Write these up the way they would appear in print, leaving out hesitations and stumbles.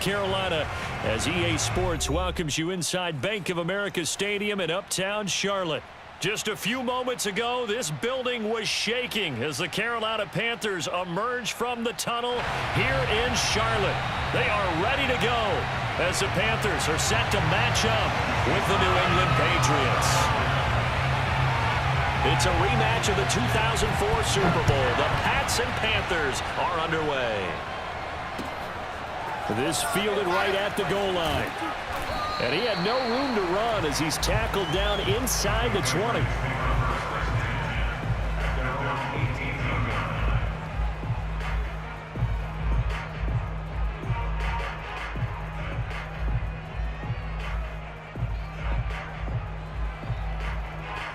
Carolina, as EA Sports welcomes you inside Bank of America Stadium in Uptown Charlotte. Just a few moments ago, this building was shaking as the Carolina Panthers emerge from the tunnel here in Charlotte. They are ready to go as the Panthers are set to match up with the New England Patriots. It's a rematch of the 2004 Super Bowl. The Pats and Panthers are underway. This fielded right at the goal line. And he had no room to run as he's tackled down inside the 20.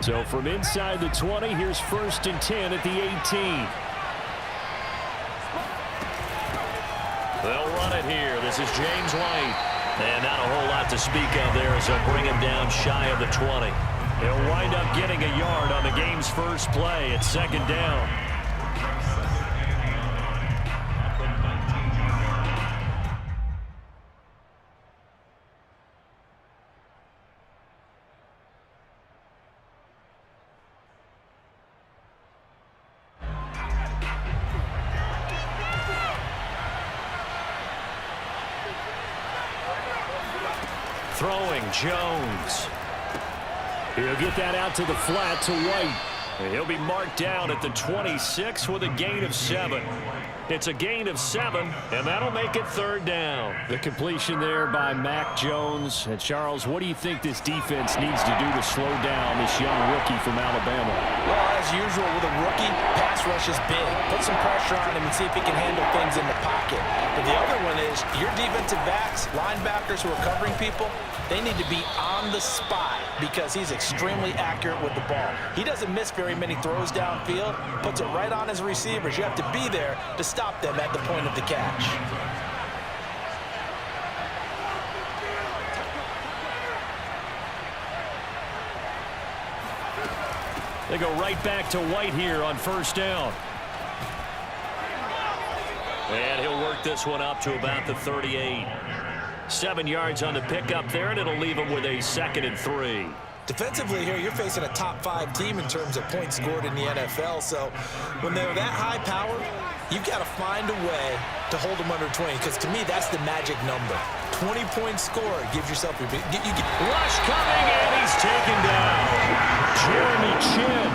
So from inside the 20, here's 1st and 10 at the 18. They'll run it here. This is James White. And not a whole lot to speak of there as they'll bring him down shy of the 20. He'll wind up getting a yard on the game's first play. It's 2nd down. Throwing, Jones. He'll get that out to the flat to White. And he'll be marked down at the 26 with a gain of 7. It's a gain of 7, and that'll make it 3rd down. The completion there by Mac Jones. And Charles, what do you think this defense needs to do to slow down this young rookie from Alabama? Well, as usual with a rookie, pass rush is big. Put some pressure on him and see if he can handle things in the pocket. But the other one is your defensive backs, linebackers who are covering people, they need to be on the spot because he's extremely accurate with the ball. He doesn't miss very many throws downfield, puts it right on his receivers. You have to be there to stop them at the point of the catch. They go right back to White here on 1st down. And he'll work this one up to about the 38. 7 yards on the pickup there, and it'll leave him with a 2nd and 3. Defensively here, you're facing a top 5 team in terms of points scored in the NFL. So when they're that high powered, you've got to find a way to hold them under 20. Because to me, that's the magic number. 20 points scored gives yourself a big... Rush coming, and he's taken down. Jeremy Chin.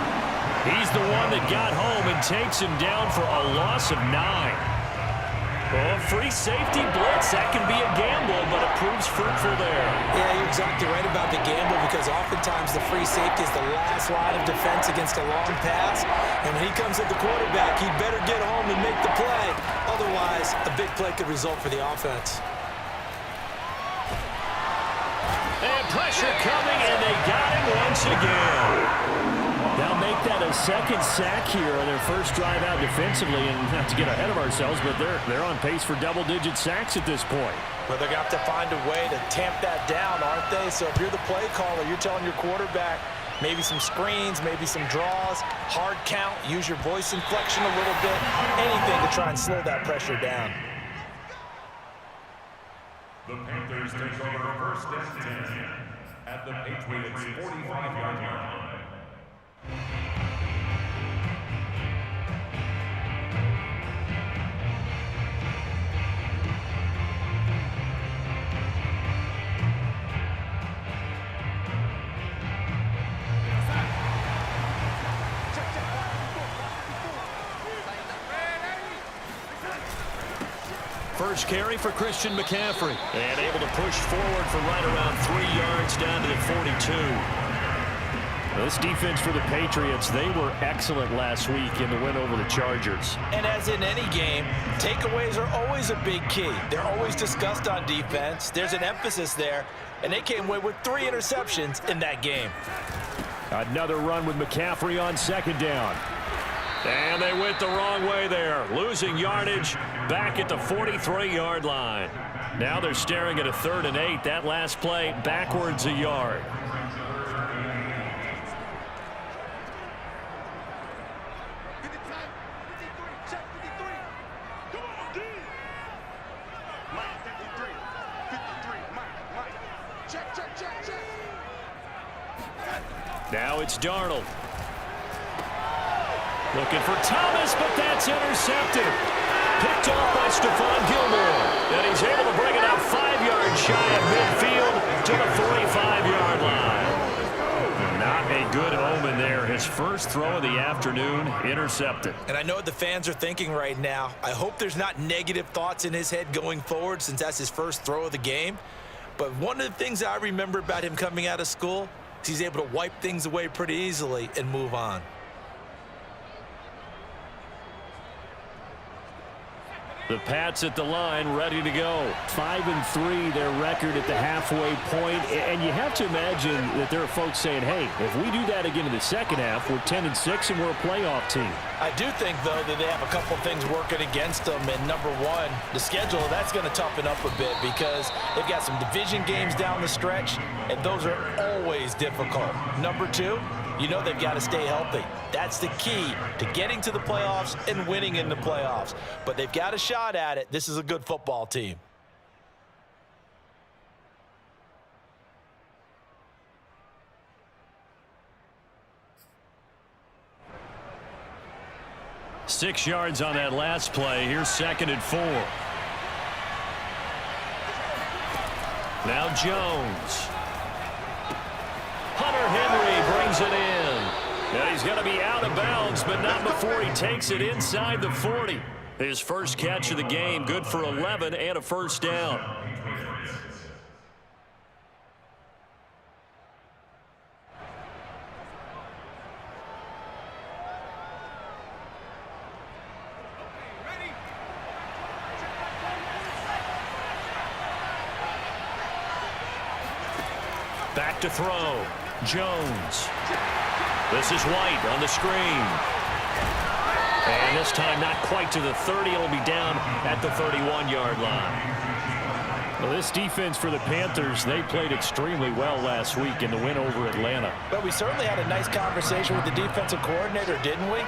He's the one that got home and takes him down for a loss of 9. Well, free safety blitz, that can be a gamble, but it proves fruitful there. Yeah, you're exactly right about the gamble because oftentimes the free safety is the last line of defense against a long pass. And when he comes at the quarterback, he'd better get home and make the play. Otherwise, a big play could result for the offense. And pressure coming, and they got him once again. They'll make that a 2nd sack here on their first drive out defensively, and not to get ahead of ourselves, but they're on pace for double-digit sacks at this point. Well, they're going to have to find a way to tamp that down, aren't they? So if you're the play caller, you're telling your quarterback maybe some screens, maybe some draws, hard count, use your voice inflection a little bit, anything to try and slow that pressure down. The Panthers take over 1st and 10 at the Patriots' 45-yard line. First carry for Christian McCaffrey. And able to push forward for right around 3 yards down to the 42. This defense for the Patriots, they were excellent last week in the win over the Chargers. And as in any game, takeaways are always a big key. They're always discussed on defense. There's an emphasis there, and they came away with 3 interceptions in that game. Another run with McCaffrey on 2nd down. And they went the wrong way there, losing yardage back at the 43-yard line. Now they're staring at a 3rd and 8. That last play backwards a yard. Now it's Darnold. Looking for Thomas, but that's intercepted. Picked off by Stephon Gilmore. And he's able to bring it out 5 yards shy of midfield to the 45-yard line. Not a good omen there. His first throw of the afternoon intercepted. And I know what the fans are thinking right now. I hope there's not negative thoughts in his head going forward since that's his first throw of the game. But one of the things I remember about him coming out of school is he's able to wipe things away pretty easily and move on. The Pats at the line, ready to go. 5-3, their record at the halfway point. And you have to imagine that there are folks saying, hey, if we do that again in the second half, we're 10-6 and we're a playoff team. I do think, though, that they have a couple things working against them. And number one, the schedule, that's going to toughen up a bit because they've got some division games down the stretch, and those are always difficult. Number two, you know they've got to stay healthy. That's the key to getting to the playoffs and winning in the playoffs. But they've got a shot at it. This is a good football team. Six yards on that last play. Here's 2nd and 4. Now Jones. Hunter Henry brings it in. And he's going to be out of bounds, but not before he takes it inside the 40. His first catch of the game, good for 11 and a first down. Back to throw. Jones. This is White on the screen. And this time not quite to the 30. It'll be down at the 31-yard line. Well, this defense for the Panthers, they played extremely well last week in the win over Atlanta. But we certainly had a nice conversation with the defensive coordinator, didn't we?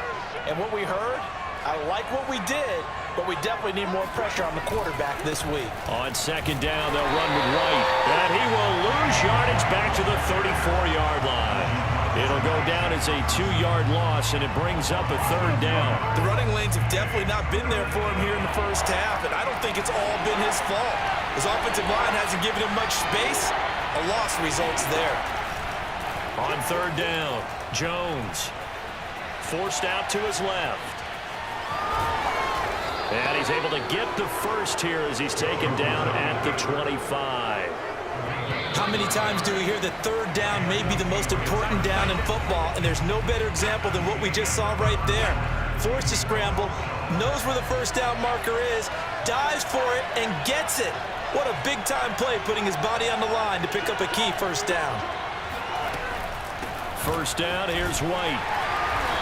And what we heard, I like what we did, but we definitely need more pressure on the quarterback this week. On 2nd down, they'll run with White. And he will lose yardage back to the 34-yard line. It'll go down as a 2-yard loss, and it brings up a 3rd down. The running lanes have definitely not been there for him here in the first half, and I don't think it's all been his fault. His offensive line hasn't given him much space. A loss results there. On 3rd down, Jones forced out to his left. And he's able to get the first here as he's taken down at the 25. How many times do we hear that 3rd down may be the most important down in football, and there's no better example than what we just saw right there. Forced to scramble, knows where the first down marker is, dives for it, and gets it. What a big-time play, putting his body on the line to pick up a key first down. First down, here's White.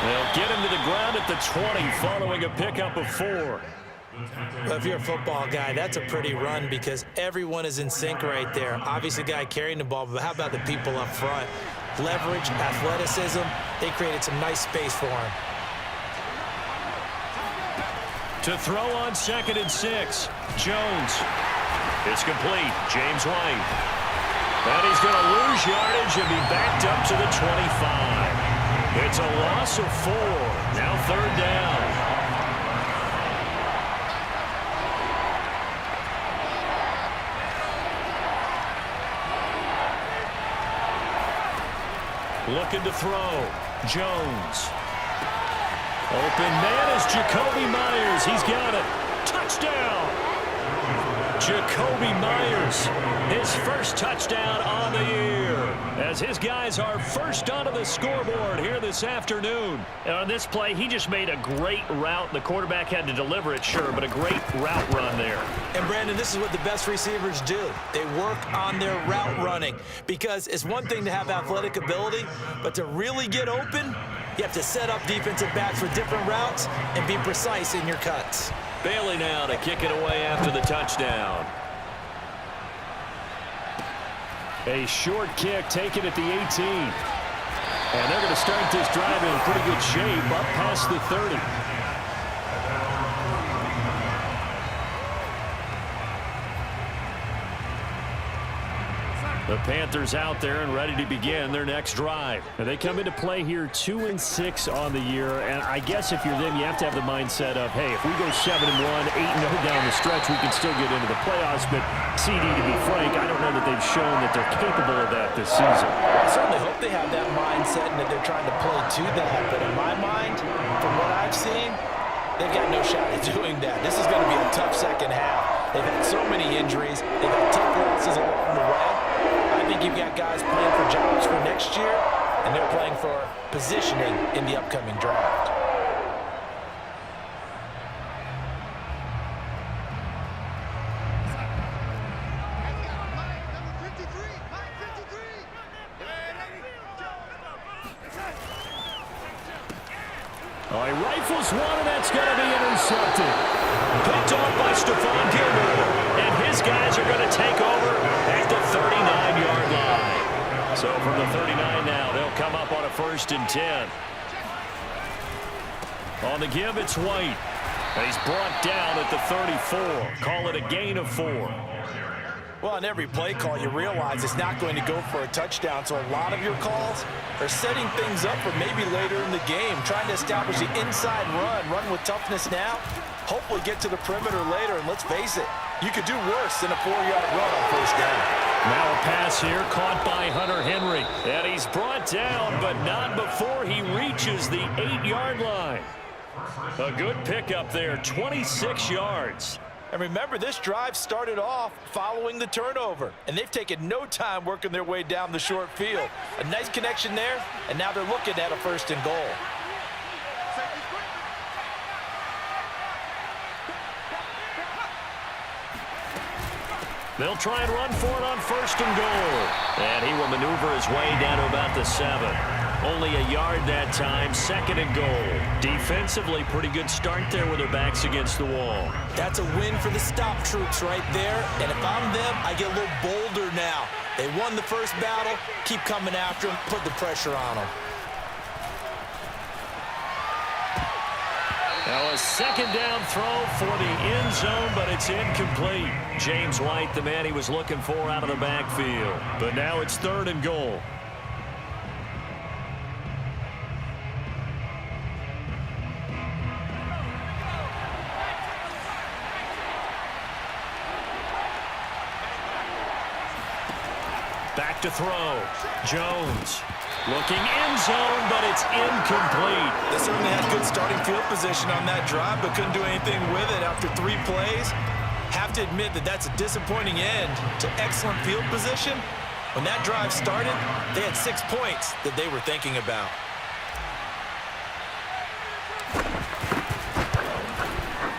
They'll get him to the ground at the 20 following a pickup of 4. Well, if you're a football guy, that's a pretty run because everyone is in sync right there. Obviously, the guy carrying the ball, but how about the people up front? Leverage, athleticism, they created some nice space for him. To throw on 2nd and 6, Jones. It's complete, James White. And he's going to lose yardage and be backed up to the 25. It's a loss of 4. Now 3rd down. Looking to throw. Jones. Open man is Jacoby Myers. He's got it. Touchdown. Jacoby Myers, his first touchdown on the year, as his guys are first onto the scoreboard here this afternoon. And on this play, he just made a great route. The quarterback had to deliver it, sure, but a great route run there. And, Brandon, this is what the best receivers do. They work on their route running because it's one thing to have athletic ability, but to really get open, you have to set up defensive backs for different routes and be precise in your cuts. Bailey now to kick it away after the touchdown. A short kick taken at the 18. And they're going to start this drive in pretty good shape up past the 30. The Panthers out there and ready to begin their next drive. And they come into play here 2-6 on the year. And I guess if you're them, you have to have the mindset of, hey, if we go 7-1, 8-0 down the stretch, we can still get into the playoffs. But CD, to be frank, I don't know that they've shown that they're capable of that this season. I certainly hope they have that mindset and that they're trying to play to that. But in my mind, from what I've seen, they've got no shot at doing that. This is going to be a tough second half. They've had so many injuries. They've had tough losses along the way. I think you've got guys playing for jobs for next year, and they're playing for positioning in the upcoming draft. Oh, he rifles one, and that's going to be intercepted. Picked off by Stephon Gilmore, and his guys are going to take over at the 39-yard line. So from the 39 now, they'll come up on a 1st and 10. On the give, it's White. And he's brought down at the 34. Call it a gain of 4. Well, on every play call, you realize it's not going to go for a touchdown, so a lot of your calls are setting things up for maybe later in the game, trying to establish the inside run with toughness now, hopefully get to the perimeter later, and let's face it, you could do worse than a 4-yard run on 1st down. Now a pass here caught by Hunter Henry, and he's brought down, but not before he reaches the 8-yard line. A good pickup there, 26 yards. And remember, this drive started off following the turnover, and they've taken no time working their way down the short field. A nice connection there, and now they're looking at a 1st and goal. They'll try and run for it on 1st and goal. And he will maneuver his way down to about the 7. Only a yard that time, 2nd and goal. Defensively, pretty good start there with their backs against the wall. That's a win for the stop troops right there. And if I'm them, I get a little bolder now. They won the first battle. Keep coming after them. Put the pressure on them. Now a 2nd down throw for the end zone, but it's incomplete. James White, the man he was looking for out of the backfield. But now it's 3rd and goal. Back to throw. Jones looking end zone, but it's incomplete. They certainly had good starting field position on that drive, but couldn't do anything with it after 3 plays. Have to admit that that's a disappointing end to excellent field position. When that drive started, they had 6 points that they were thinking about.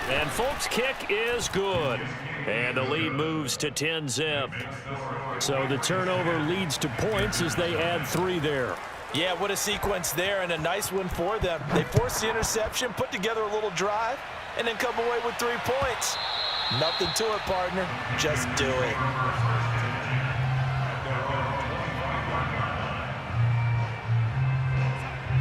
And Folk's kick is good. And the lead moves to 10-zip. So the turnover leads to points as they add 3 there. Yeah, what a sequence there, and a nice one for them. They forced the interception, put together a little drive, and then come away with 3 points. Nothing to it, partner. Just do it.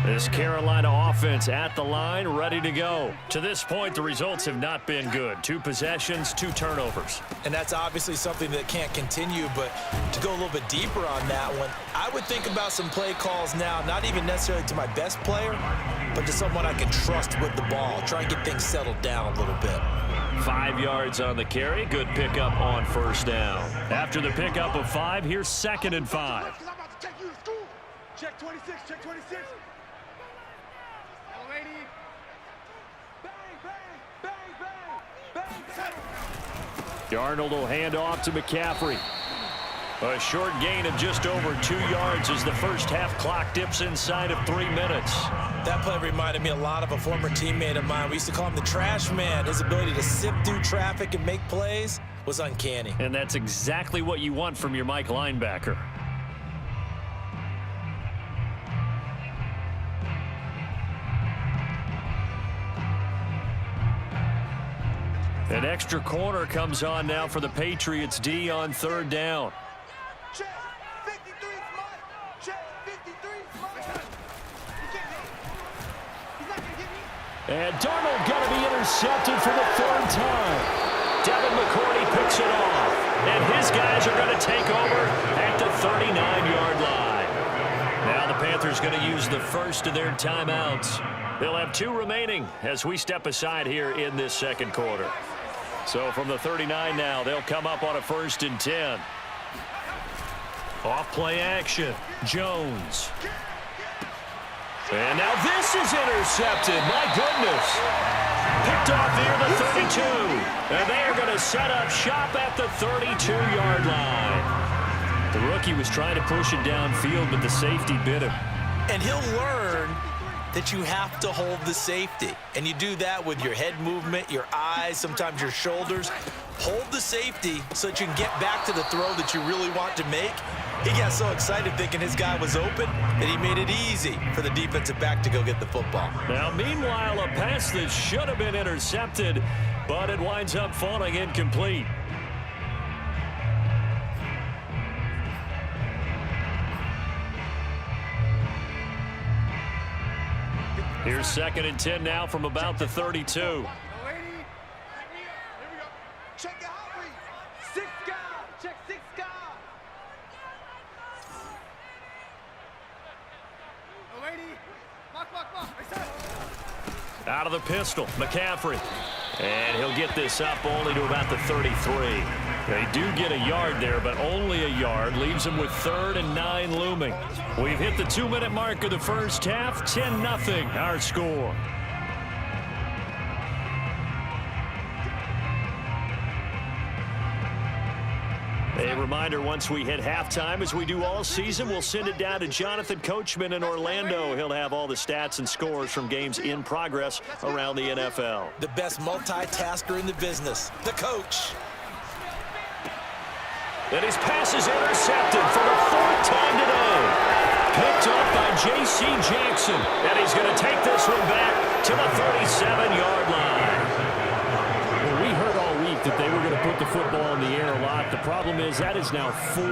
This Carolina offense at the line, ready to go. To this point, the results have not been good. 2 possessions, 2 turnovers. And that's obviously something that can't continue, but to go a little bit deeper on that one, I would think about some play calls now, not even necessarily to my best player, but to someone I can trust with the ball. Try and get things settled down a little bit. 5 yards on the carry. Good pickup on 1st down. After the pickup of 5, here's 2nd and 5. Check 26, check 26. Darnold will hand off to McCaffrey. A short gain of just over 2 yards as the first half clock dips inside of 3 minutes. That play reminded me a lot of a former teammate of mine. We used to call him the trash man. His ability to sift through traffic and make plays was uncanny. And that's exactly what you want from your Mike linebacker. An extra corner comes on now for the Patriots D on 3rd down. Check 53 smart. Check 53 smart. He's not gonna get me. And Darnold going to be intercepted for the 3rd time. Devin McCourty picks it off. And his guys are going to take over at the 39-yard line. Now the Panthers going to use the first of their timeouts. They'll have 2 remaining as we step aside here in this second quarter. So from the 39 now, they'll come up on a 1st and 10. Off play action. Jones. And now this is intercepted. My goodness. Picked off near the 32. And they are going to set up shop at the 32-yard line. The rookie was trying to push it downfield, but the safety bit him. And he'll learn that you have to hold the safety. And you do that with your head movement, your eyes, sometimes your shoulders. Hold the safety so that you can get back to the throw that you really want to make. He got so excited thinking his guy was open that he made it easy for the defensive back to go get the football. Now, meanwhile, a pass that should have been intercepted, but it winds up falling incomplete. Here's 2nd and 10 now from about the 32. Here we go. Check the hot read. 6 guys. Check 6 guys. Out of the pistol, McCaffrey. And he'll get this up only to about the 33. They do get a yard there, but only a yard. Leaves them with 3rd and 9 looming. We've hit the 2-minute mark of the first half. 10-0 our score. A reminder, once we hit halftime, as we do all season, we'll send it down to Jonathan Coachman in Orlando. He'll have all the stats and scores from games in progress around the NFL. The best multitasker in the business, the coach. And his pass is intercepted for the 4th time today. Picked up by J.C. Jackson. And he's going to take this one back to the 37-yard line. Well, we heard all week that they were going to put the football in the air a lot. The problem is that is now 4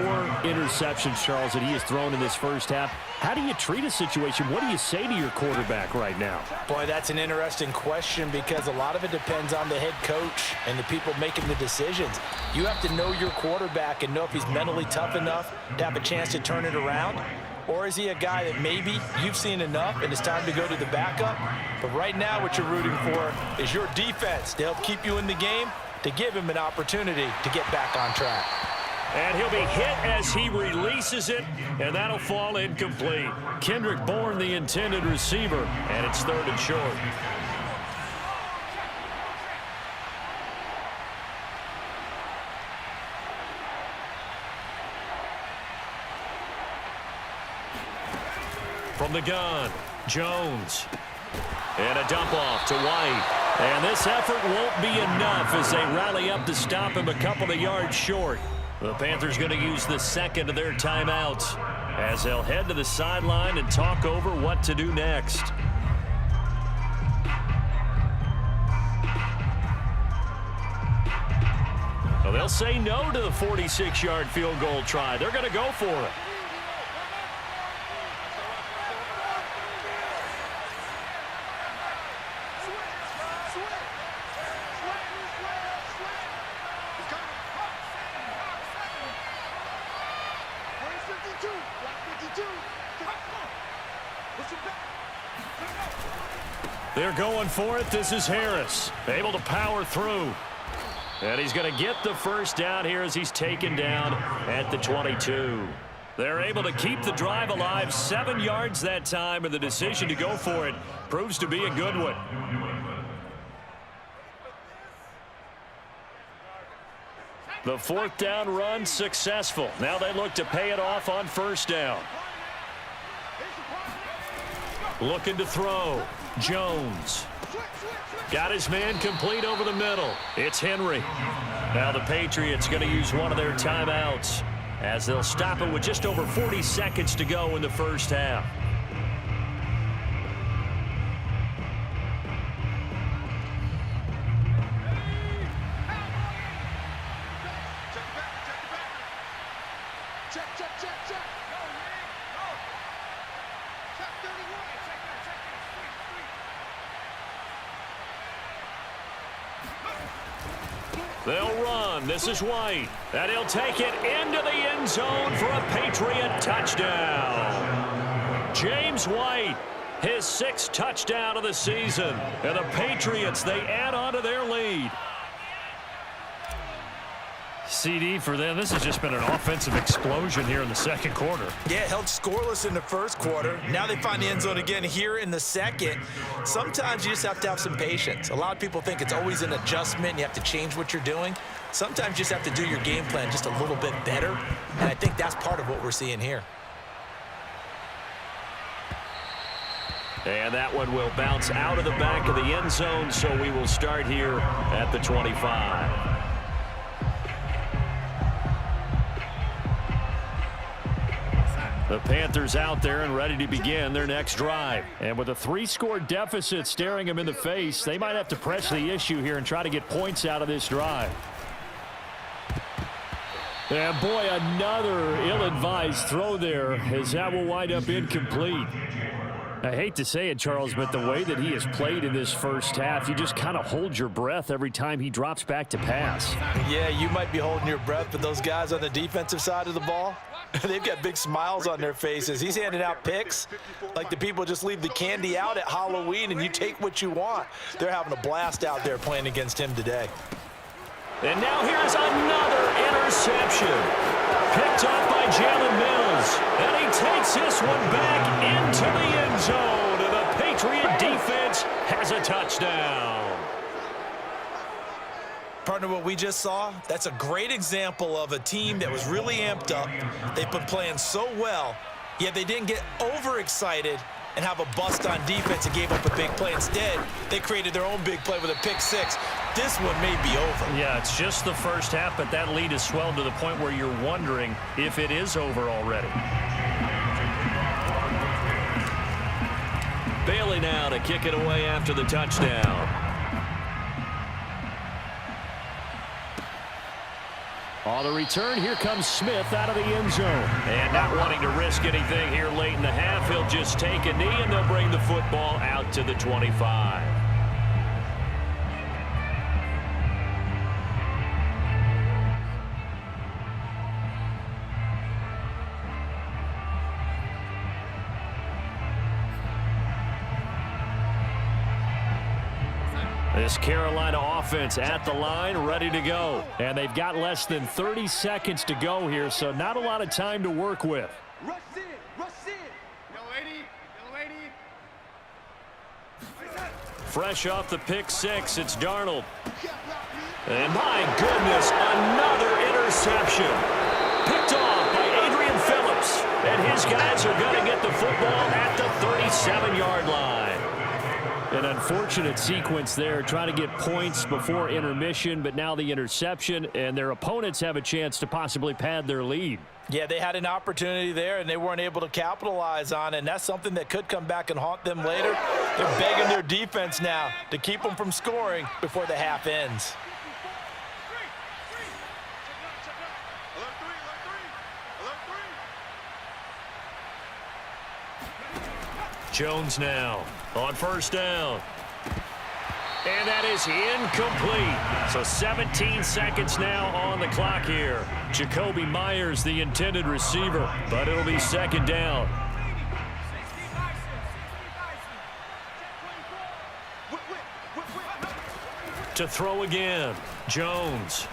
interceptions, Charles, that he has thrown in this first half. How do you treat a situation? What do you say to your quarterback right now? Boy, that's an interesting question because a lot of it depends on the head coach and the people making the decisions. You have to know your quarterback and know if he's mentally tough enough to have a chance to turn it around. Or is he a guy that maybe you've seen enough and it's time to go to the backup? But right now what you're rooting for is your defense to help keep you in the game, to give him an opportunity to get back on track. And he'll be hit as he releases it, and that'll fall incomplete. Kendrick Bourne, the intended receiver, and it's 3rd and short. From the gun, Jones. And a dump off to White. And this effort won't be enough as they rally up to stop him a couple of yards short. The Panthers going to use the 2nd of their timeouts as they'll head to the sideline and talk over what to do next. Well, they'll say no to the 46-yard field goal try. They're going to go for it. They're going for it. This is Harris, able to power through. And he's going to get the first down here as he's taken down at the 22. They're able to keep the drive alive, 7 yards that time, and the decision to go for it proves to be a good one. The 4th down run successful. Now they look to pay it off on 1st down. Looking to throw. Jones. Got his man complete over the middle. It's Henry. Now the Patriots going to use one of their timeouts as they'll stop it with just over 40 seconds to go in the first half. They'll run. This is White. And he'll take it into the end zone for a Patriot touchdown. James White, his 6th touchdown of the season. And the Patriots, they add on to their lead. CD for them. This has just been an offensive explosion here in the second quarter. Yeah, held scoreless in the first quarter. Now they find the end zone again here in the second. Sometimes you just have to have some patience. A lot of people think it's always an adjustment. You have to change what you're doing. Sometimes you just have to do your game plan just a little bit better. And I think that's part of what we're seeing here. And that one will bounce out of the back of the end zone, so we will start here at the 25. The Panthers out there and ready to begin their next drive. And with a 3-score deficit staring them in the face, they might have to press the issue here and try to get points out of this drive. And boy, another ill-advised throw there as that will wind up incomplete. I hate to say it, Charles, but the way that he has played in this first half, you just kind of hold your breath every time he drops back to pass. Yeah, you might be holding your breath, but those guys on the defensive side of the ball, they've got big smiles on their faces. He's handing out picks like the people just leave the candy out at Halloween and you take what you want. They're having a blast out there playing against him today. And now here's another interception. Picked up by Jalen Mills. And he takes this one back into the end zone. And the Patriot defense has a touchdown. Partner, what we just saw, that's a great example of a team that was really amped up. They've been playing so well, yet they didn't get overexcited and have a bust on defense and gave up a big play. Instead, they created their own big play with a pick six. This one may be over. Yeah, it's just the first half, but that lead has swelled to the point where you're wondering if it is over already. Bailey now to kick it away after the touchdown. On the return, here comes Smith out of the end zone. And not wanting to risk anything here late in the half, he'll just take a knee and they'll bring the football out to the 25. This Carolina offense at the line, ready to go. And they've got less than 30 seconds to go here, so not a lot of time to work with. Rush in, rush in. Fresh off the pick six, it's Darnold. And my goodness, another interception. Picked off by Adrian Phillips. And his guys are going to get the football at the 37-yard line. An unfortunate sequence there, trying to get points before intermission, but now the interception, and their opponents have a chance to possibly pad their lead. Yeah, they had an opportunity there, and they weren't able to capitalize on it, and that's something that could come back and haunt them later. They're begging their defense now to keep them from scoring before the half ends. Jones now on first down. And that is incomplete. So 17 seconds now on the clock here. Jacoby Myers, the intended receiver, but it'll be second down. To throw again, Jones.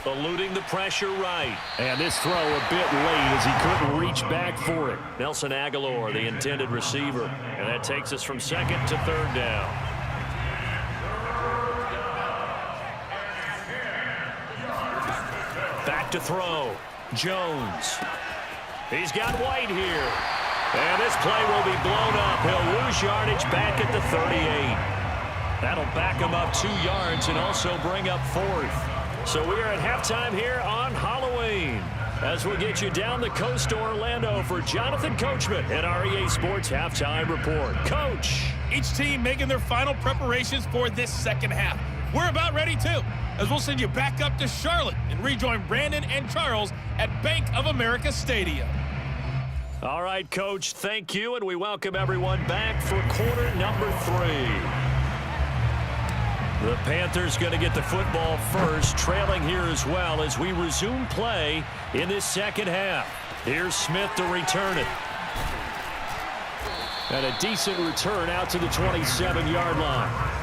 Eluding the pressure right. And this throw a bit late as he couldn't reach back for it. Nelson Aguilar, the intended receiver. And that takes us from second to third down. Back to throw. Jones. He's got White here. And this play will be blown up. He'll lose yardage back at the 38. That'll back him up 2 yards and also bring up fourth. So we are at halftime here on Halloween as we'll get you down the coast to Orlando for Jonathan Coachman at REA Sports Halftime Report. Coach. Each team making their final preparations for this second half. We're about ready too, as we'll send you back up to Charlotte and rejoin Brandon and Charles at Bank of America Stadium. All right, Coach, thank you, and we welcome everyone back for quarter number 3. The Panthers going to get the football first, trailing here as well as we resume play in this second half. Here's Smith to return it. And a decent return out to the 27-yard line.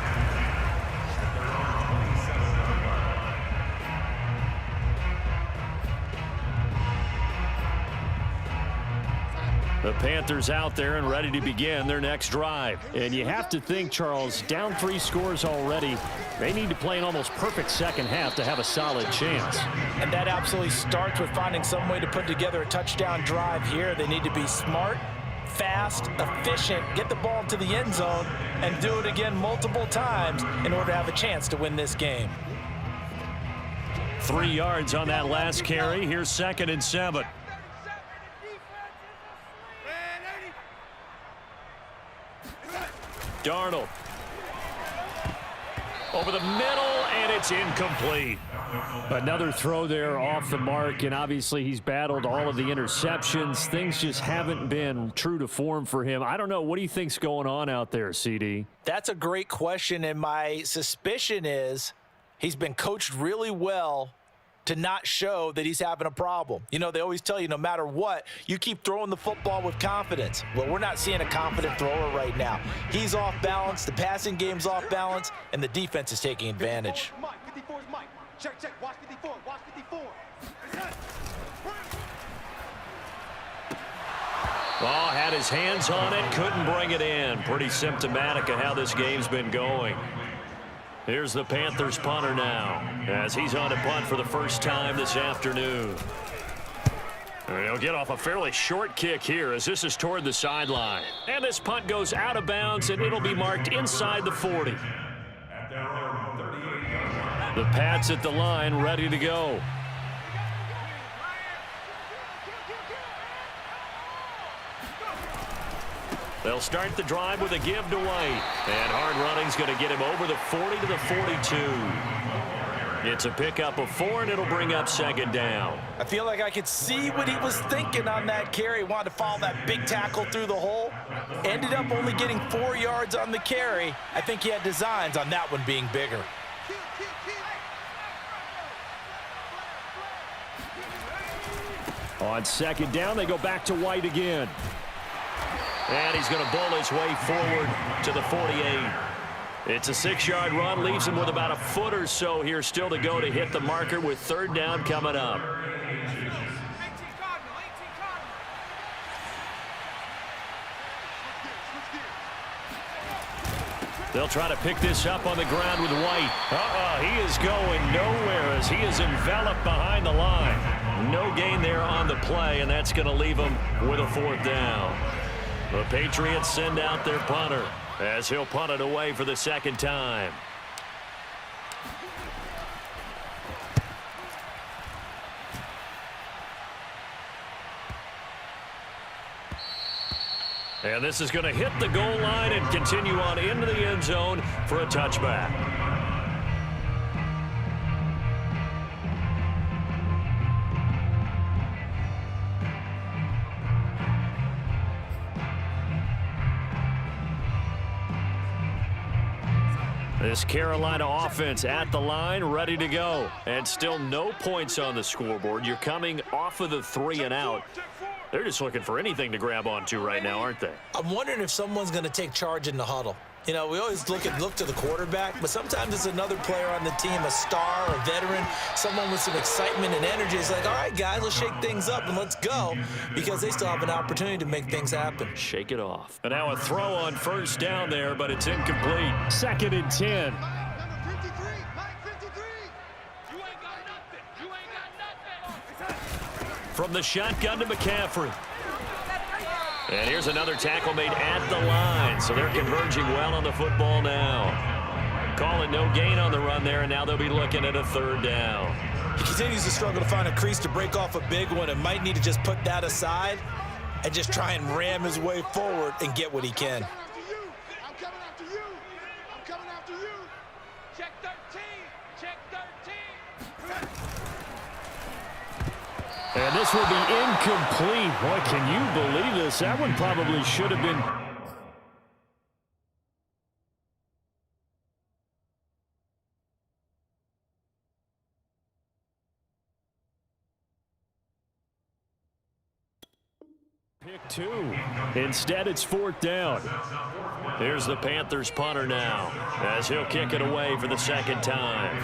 The Panthers out there and ready to begin their next drive. And you have to think, Charles, down 3 scores already. They need to play an almost perfect second half to have a solid chance. And that absolutely starts with finding some way to put together a touchdown drive here. They need to be smart, fast, efficient, get the ball into the end zone, and do it again multiple times in order to have a chance to win this game. 3 yards on that last carry. Here's 2nd and 7. Darnold. Over the middle, and it's incomplete. Another throw there off the mark, and obviously he's battled all of the interceptions. Things just haven't been true to form for him. I don't know. What do you think's going on out there, CD? That's a great question, and my suspicion is he's been coached really well to not show that he's having a problem. You know, they always tell you no matter what, you keep throwing the football with confidence. Well, we're not seeing a confident thrower right now. He's off balance, the passing game's off balance, and the defense is taking advantage. 54 is Mike. Check, check. Watch 54. Watch 54. Well, had his hands on it, couldn't bring it in. Pretty symptomatic of how this game's been going. Here's the Panthers punter now as he's on a punt for the first time this afternoon. And he'll get off a fairly short kick here as this is toward the sideline. And this punt goes out of bounds, and it'll be marked inside the 40. The Pats at the line, ready to go. They'll start the drive with a give to White. And hard running's going to get him over the 40 to the 42. It's a pickup of 4, and it'll bring up 2nd down. I feel like I could see what he was thinking on that carry. He wanted to follow that big tackle through the hole. Ended up only getting 4 yards on the carry. I think he had designs on that one being bigger. On 2nd down, they go back to White again. And he's going to bull his way forward to the 48. It's a 6-yard run, leaves him with about a foot or so here still to go to hit the marker with 3rd down coming up. They'll try to pick this up on the ground with White. He is going nowhere as he is enveloped behind the line. No gain there on the play, and that's going to leave him with a 4th down. The Patriots send out their punter as he'll punt it away for the 2nd time. And this is going to hit the goal line and continue on into the end zone for a touchback. This Carolina offense at the line, ready to go. And still no points on the scoreboard. You're coming off of the 3 and out. They're just looking for anything to grab onto right now, aren't they? I'm wondering if someone's going to take charge in the huddle. You know, we always look to the quarterback, but sometimes it's another player on the team, a star, a veteran, someone with some excitement and energy. It's like, all right, guys, let's shake things up and let's go, because they still have an opportunity to make things happen. Shake it off. And now a throw on 1st down there, but it's incomplete. 2nd and 10. From the shotgun to McCaffrey. And here's another tackle made at the line. So they're converging well on the football now. Calling no gain on the run there, and now they'll be looking at a 3rd down. He continues to struggle to find a crease to break off a big one and might need to just put that aside and just try and ram his way forward and get what he can. I'm coming after you. I'm coming after you. Check 13. Check 13. And this will be incomplete. Boy, can you believe this? That one probably should have been Pick 2. Instead, it's 4th down. Here's the Panthers punter now as he'll kick it away for the 2nd time.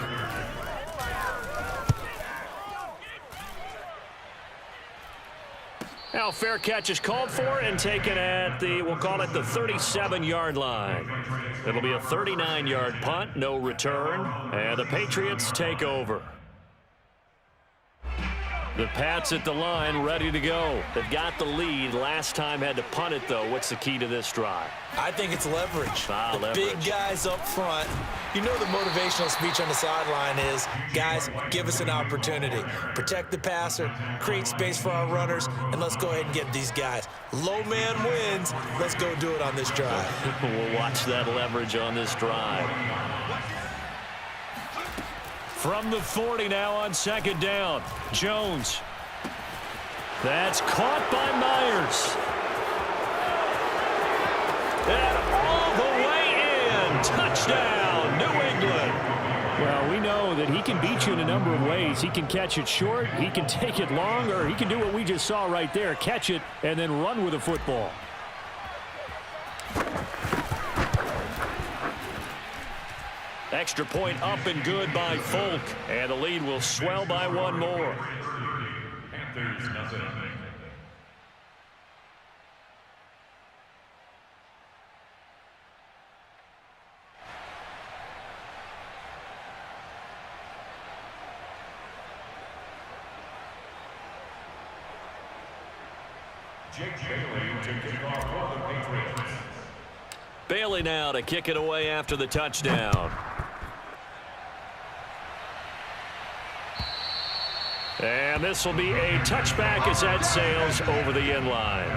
Now fair catch is called for and taken at the, we'll call it the 37-yard line. It'll be a 39-yard punt, no return, and the Patriots take over. The Pats at the line, ready to go. They've got the lead. Last time had to punt it, though. What's the key to this drive? I think it's leverage. The leverage. Big guys up front. You know the motivational speech on the sideline is, guys, give us an opportunity. Protect the passer, create space for our runners, and let's go ahead and get these guys. Low man wins. Let's go do it on this drive. We'll watch that leverage on this drive. From the 40 now on 2nd down. Jones. That's caught by Myers. And all the way in. Touchdown, New England. Well, we know that he can beat you in a number of ways. He can catch it short, he can take it long, or he can do what we just saw right there, catch it and then run with the football. Extra point up and good by Folk, and the lead will swell by 1 more. Panthers nothing. Jake Bailey to kick off for the Patriots. Bailey now to kick it away after the touchdown. And this will be a touchback as that sails over the end line.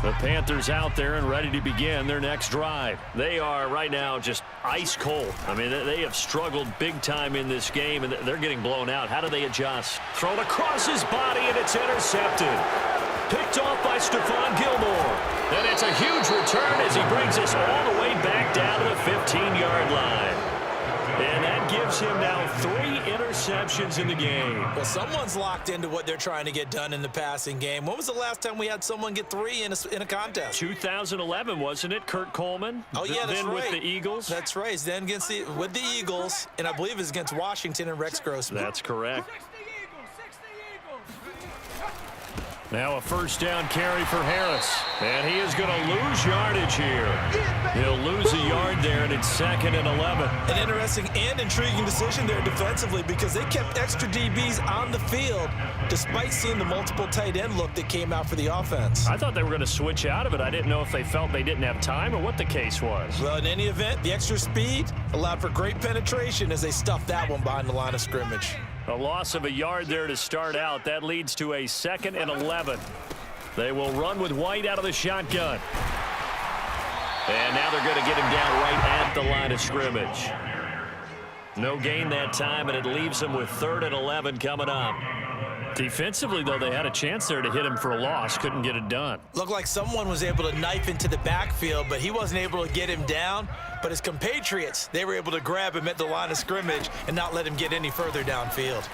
The Panthers out there and ready to begin their next drive. They are right now just ice cold. I mean, they have struggled big time in this game, and they're getting blown out. How do they adjust? Thrown across his body, and it's intercepted. Picked off by Stephon Gilmore. And it's a huge return as he brings us all the way back down to the 15-yard line. And that gives him now 3 interceptions in the game. Well, someone's locked into what they're trying to get done in the passing game. When was the last time we had someone get 3 in a contest? 2011, wasn't it? Kurt Coleman? Oh, yeah, that's then right. with the Eagles? That's right. He's then with the Eagles, and I believe it's against Washington and Rex Grossman. That's correct. Now a first down carry for Harris. And he is going to lose yardage here. He'll lose a yard there, and it's 2nd and 11. An interesting and intriguing decision there defensively because they kept extra DBs on the field despite seeing the multiple tight end look that came out for the offense. I thought they were going to switch out of it. I didn't know if they felt they didn't have time or what the case was. Well, in any event, the extra speed allowed for great penetration as they stuffed that one behind the line of scrimmage. A loss of a yard there to start out. That leads to a 2nd and 11. They will run with White out of the shotgun. And now they're going to get him down right at the line of scrimmage. No gain that time, and it leaves them with 3rd and 11 coming up. Defensively, though, they had a chance there to hit him for a loss. Couldn't get it done. Looked like someone was able to knife into the backfield, but he wasn't able to get him down. But his compatriots, they were able to grab him at the line of scrimmage and not let him get any further downfield.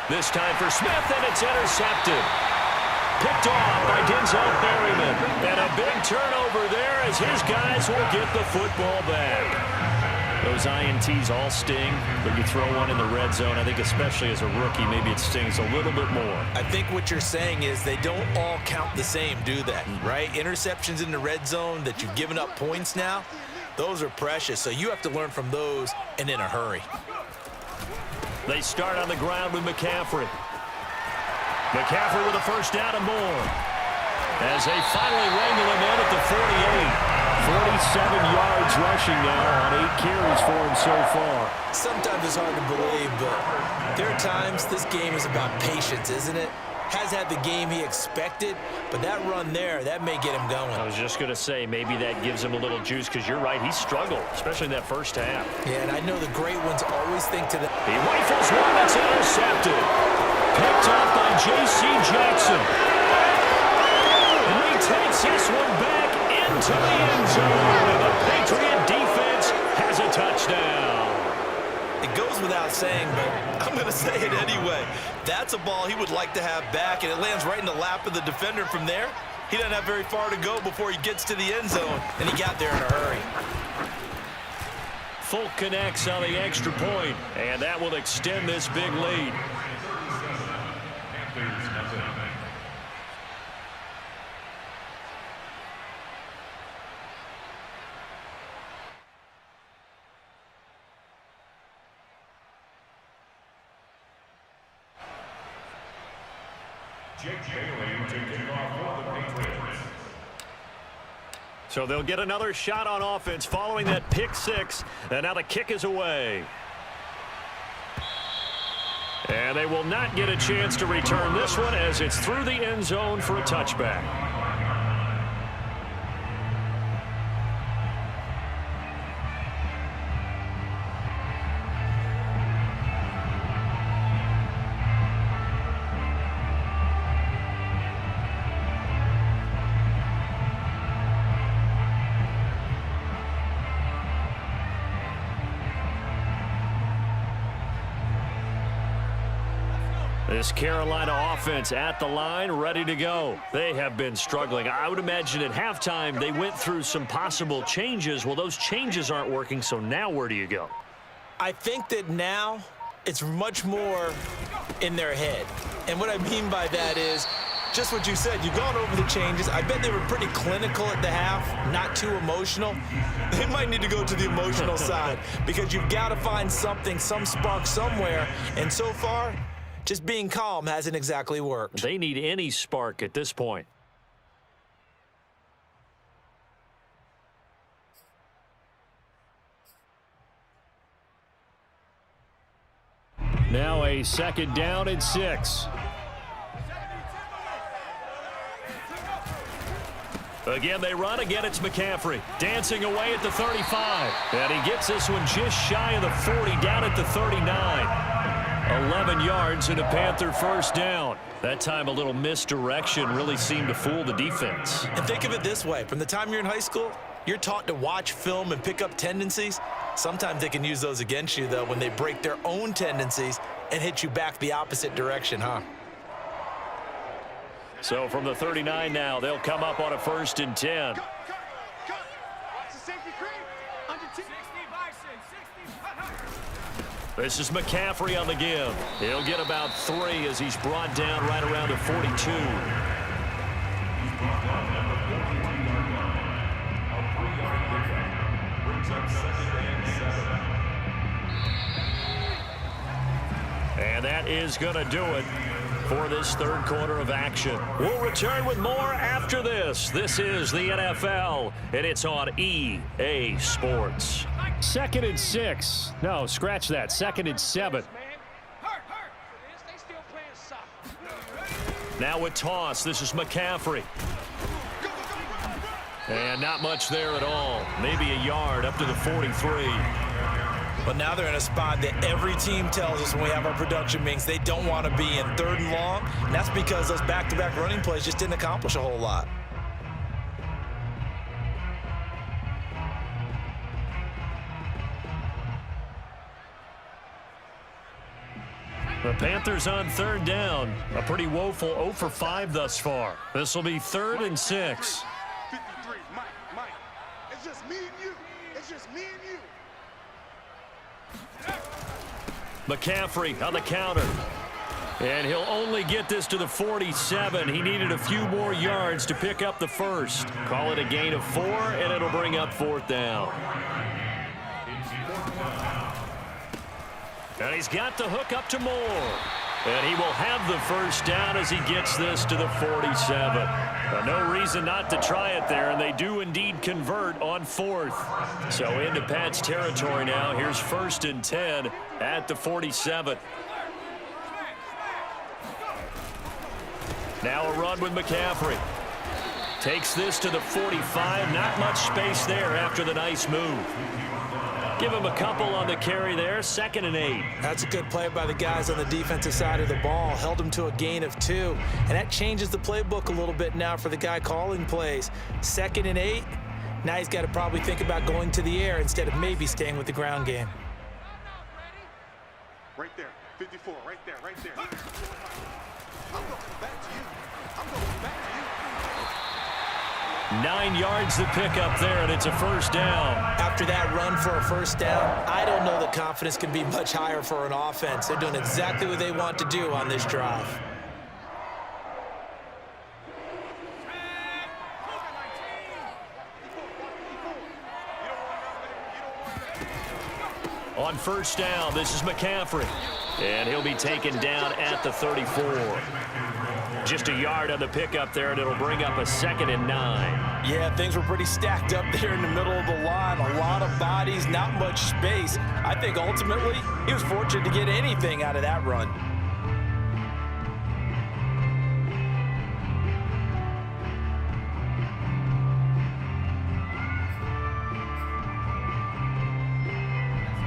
This time for Smith, and it's intercepted. Picked off by Denzel Berryman. And a big turnover there as his guys will get the football back. Those INTs all sting, but you throw one in the red zone, I think especially as a rookie, maybe it stings a little bit more. I think what you're saying is they don't all count the same, do they? Right? Interceptions in the red zone that you've given up points now, those are precious. So you have to learn from those and in a hurry. They start on the ground with McCaffrey. McCaffrey with a first down and more. As they finally wrangle him in at the 48. 47 yards rushing now on 8 carries for him so far. Sometimes it's hard to believe, but there are times this game is about patience, isn't it? has had the game he expected, but that run there, that may get him going. I was just going to say, maybe that gives him a little juice, because you're right, he struggled, especially in that first half. Yeah, and I know the great ones always think to the... He rifles one that's intercepted. Picked off by J.C. Jackson. And he takes this one back into the end zone. And the Patriot defense has a touchdown. It goes without saying, but I'm going to say it anyway. That's a ball he would like to have back, and it lands right in the lap of the defender from there. He doesn't have very far to go before he gets to the end zone, and he got there in a hurry. Folk connects on the extra point, and that will extend this big lead. So they'll get another shot on offense following that pick six, and now the kick is away. And they will not get a chance to return this one as it's through the end zone for a touchback. This Carolina offense at the line, ready to go. They have been struggling. I would imagine at halftime they went through some possible changes. Well, those changes aren't working, so now where do you go? I think that now it's much more in their head. And what I mean by that is just what you said. You've gone over the changes. I bet they were pretty clinical at the half, not too emotional. They might need to go to the emotional side because you've got to find something, some spark somewhere. And so far, just being calm hasn't exactly worked. They need any spark at this point. Now a second down and 6. Again, they run. Again, it's McCaffrey dancing away at the 35. And he gets this one just shy of the 40, down at the 39. 11 yards and a Panther first down. That time a little misdirection really seemed to fool the defense. And think of it this way. From the time you're in high school, you're taught to watch film and pick up tendencies. Sometimes they can use those against you, though, when they break their own tendencies and hit you back the opposite direction, huh? So from the 39 now, they'll come up on a 1st and 10. Watch the safety cream. Under 60 Bison. 60. This is McCaffrey on the give. He'll get about 3 as he's brought down right around the 42. And that is going to do it for this third quarter of action. We'll return with more after this. This is the NFL, and it's on EA Sports. 2nd and 6. No, scratch that. 2nd and 7. They still playing soft. Now a toss. This is McCaffrey. And not much there at all. Maybe a yard up to the 43. But now they're in a spot that every team tells us when we have our production meetings they don't want to be in 3rd and long. And that's because those back-to-back running plays just didn't accomplish a whole lot. The Panthers on 3rd down. A pretty woeful 0 for 5 thus far. This will be 3rd and 6. 53, Mike. It's just me and you. It's just me and you. McCaffrey on the counter. And he'll only get this to the 47. He needed a few more yards to pick up the first. Call it a gain of 4, and it'll bring up 4th down. And he's got the hook up to Moore. And he will have the first down as he gets this to the 47. No reason not to try it there, and they do indeed convert on 4th. So into Pat's territory now. Here's 1st and 10 at the 47. Now a run with McCaffrey. Takes this to the 45. Not much space there after the nice move. Give him a couple on the carry there. 2nd and 8. That's a good play by the guys on the defensive side of the ball. Held him to a gain of 2. And that changes the playbook a little bit now for the guy calling plays. 2nd and 8. Now he's got to probably think about going to the air instead of maybe staying with the ground game. Right there, 54, right there, right there. I'm going back to you. I'm going back to you. 9 yards to pick up there, and it's a first down. After that run for a first down, I don't know that confidence can be much higher for an offense. They're doing exactly what they want to do on this drive. On first down, this is McCaffrey. And he'll be taken down at the 34. Just a yard on the pickup there, and it'll bring up a 2nd and 9. Yeah, things were pretty stacked up there in the middle of the line. A lot of bodies, not much space. I think ultimately he was fortunate to get anything out of that run.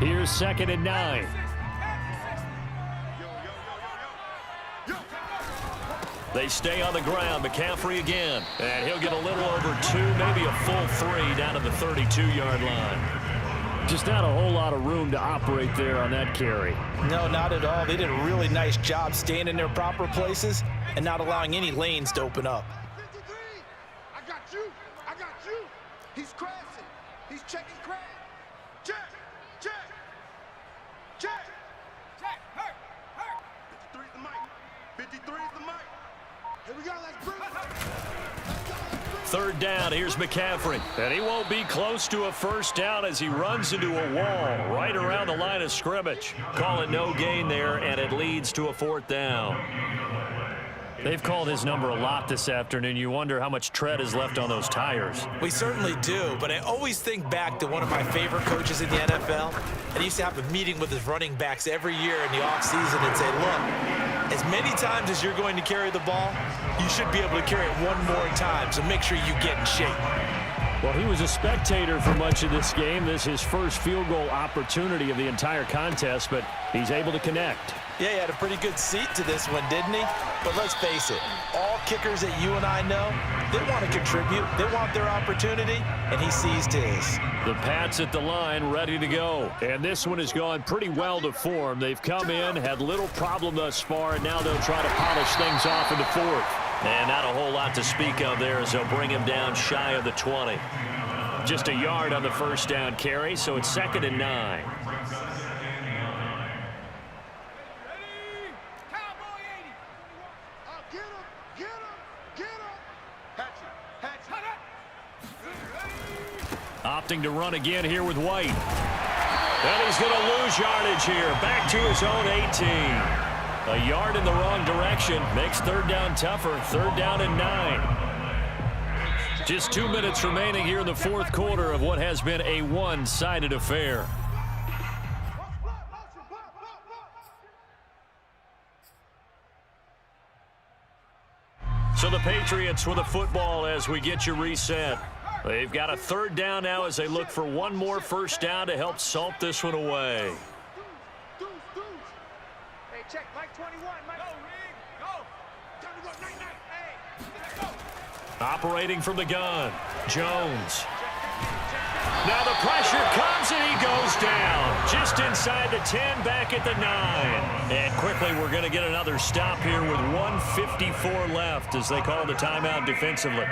Here's 2nd and 9. They stay on the ground. McCaffrey again. And he'll get a little over 2, maybe a full 3 down to the 32-yard line. Just not a whole lot of room to operate there on that carry. No, not at all. They did a really nice job staying in their proper places and not allowing any lanes to open up. 53. I got you. I got you. He's crashing. He's checking crash. Check. Check. Check. Check. Hurt. Hurt. 53 is the mic. 53 is the mic. Here we go. Let's bring it. 3rd down. Here's McCaffrey. And he won't be close to a first down as he runs into a wall right around the line of scrimmage. Call it no gain there, and it leads to a 4th down. They've called his number a lot this afternoon. You wonder how much tread is left on those tires. We certainly do, but I always think back to one of my favorite coaches in the NFL. And he used to have a meeting with his running backs every year in the offseason and say, look, as many times as you're going to carry the ball, you should be able to carry it one more time, so make sure you get in shape. Well, he was a spectator for much of this game. This is his first field goal opportunity of the entire contest, but he's able to connect. Yeah, he had a pretty good seat to this one, didn't he? But let's face it, all kickers that you and I know, they want to contribute. They want their opportunity, and he seized his. The Pats at the line, ready to go. And this one has gone pretty well to form. They've come in, had little problem thus far, and now they'll try to polish things off in the 4th. And not a whole lot to speak of there as they'll bring him down shy of the 20. Just a yard on the first down carry, so it's 2nd and 9. Opting to run again here with White. And he's going to lose yardage here. Back to his own 18. A yard in the wrong direction. Makes 3rd down tougher. 3rd down and 9. Just 2 minutes remaining here in the 4th quarter of what has been a one-sided affair. So the Patriots with the football as we get you reset. They've got a 3rd down now as they look for one more first down to help salt this one away. Hey, check, Mike 21. Mike. Go, Rig. Go. Time to go, night, night. Hey, go. Operating from the gun, Jones. Now the pressure comes and he goes down. Just inside the 10, back at the 9. And quickly we're going to get another stop here with 1:54 left as they call the timeout defensively.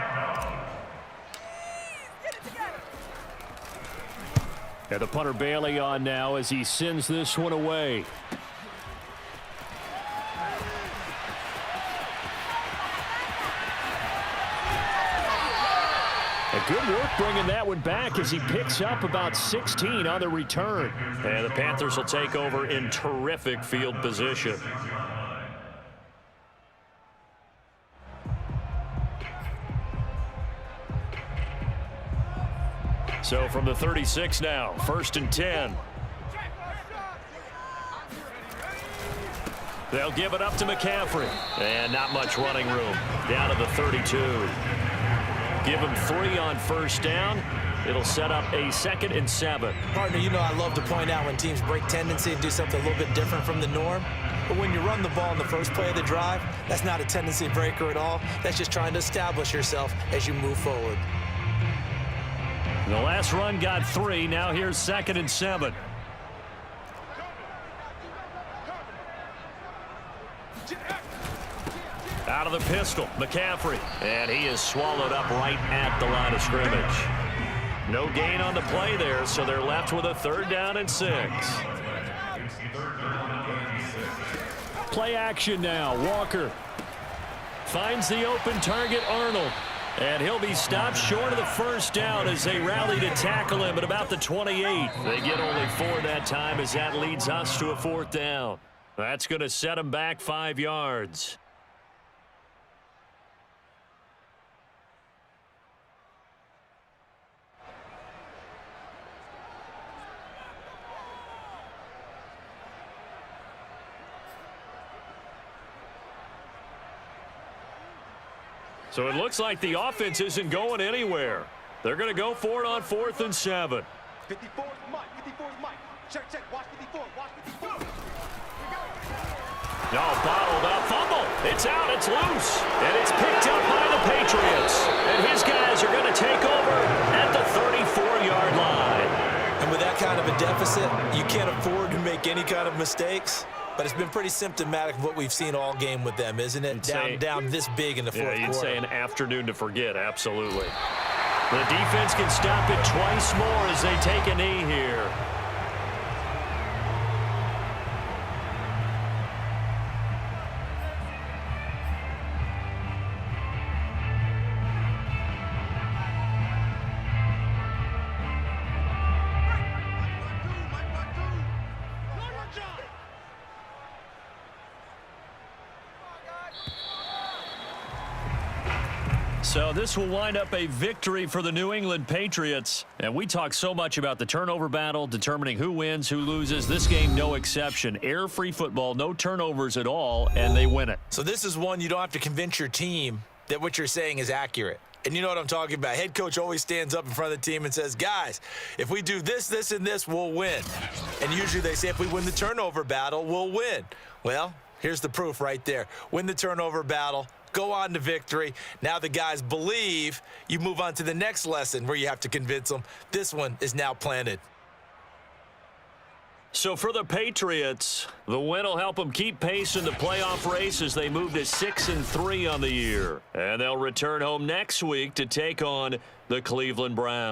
And the punter Bailey on now as he sends this one away. Good work bringing that one back as he picks up about 16 on the return. And the Panthers will take over in terrific field position. So from the 36 now, 1st and 10. They'll give it up to McCaffrey. And not much running room. Down to the 32. Give him 3 on first down. It'll set up a 2nd and 7. Partner, you know I love to point out when teams break tendency and do something a little bit different from the norm. But when you run the ball in the first play of the drive, that's not a tendency breaker at all. That's just trying to establish yourself as you move forward. The last run got 3. Now here's 2nd and 7. Out of the pistol, McCaffrey. And he is swallowed up right at the line of scrimmage. No gain on the play there, so they're left with a 3rd down and 6. Play action now. Walker finds the open target, Arnold. And he'll be stopped short of the first down as they rally to tackle him at about the 28. They get only 4 that time as that leads us to a 4th down. That's going to set him back 5 yards. So it looks like the offense isn't going anywhere. They're going to go for it on 4th and 7. 54 is Mike. 54 is Mike. Check, check. Watch 54. Watch 54. No, bottled up. Fumble. It's out. It's loose. And it's picked up by the Patriots. And his guys are going to take over at the 34-yard line. And with that kind of a deficit, you can't afford to make any kind of mistakes. But it's been pretty symptomatic of what we've seen all game with them, isn't it? Down this big in the fourth quarter. Yeah, you'd say an afternoon to forget, absolutely. The defense can stop it twice more as they take a knee here. So this will wind up a victory for the New England Patriots. And we talk so much about the turnover battle, determining who wins, who loses. This game, no exception. Air-free football, no turnovers at all, and they win it. So this is one you don't have to convince your team that what you're saying is accurate. And you know what I'm talking about. Head coach always stands up in front of the team and says, guys, if we do this, this, and this, we'll win. And usually they say if we win the turnover battle, we'll win. Well, here's the proof right there. Win the turnover battle. Go on to victory. Now the guys believe. You move on to the next lesson where you have to convince them. This one is now planted. So for the Patriots, the win will help them keep pace in the playoff race as they move to 6-3 on the year. And they'll return home next week to take on the Cleveland Browns.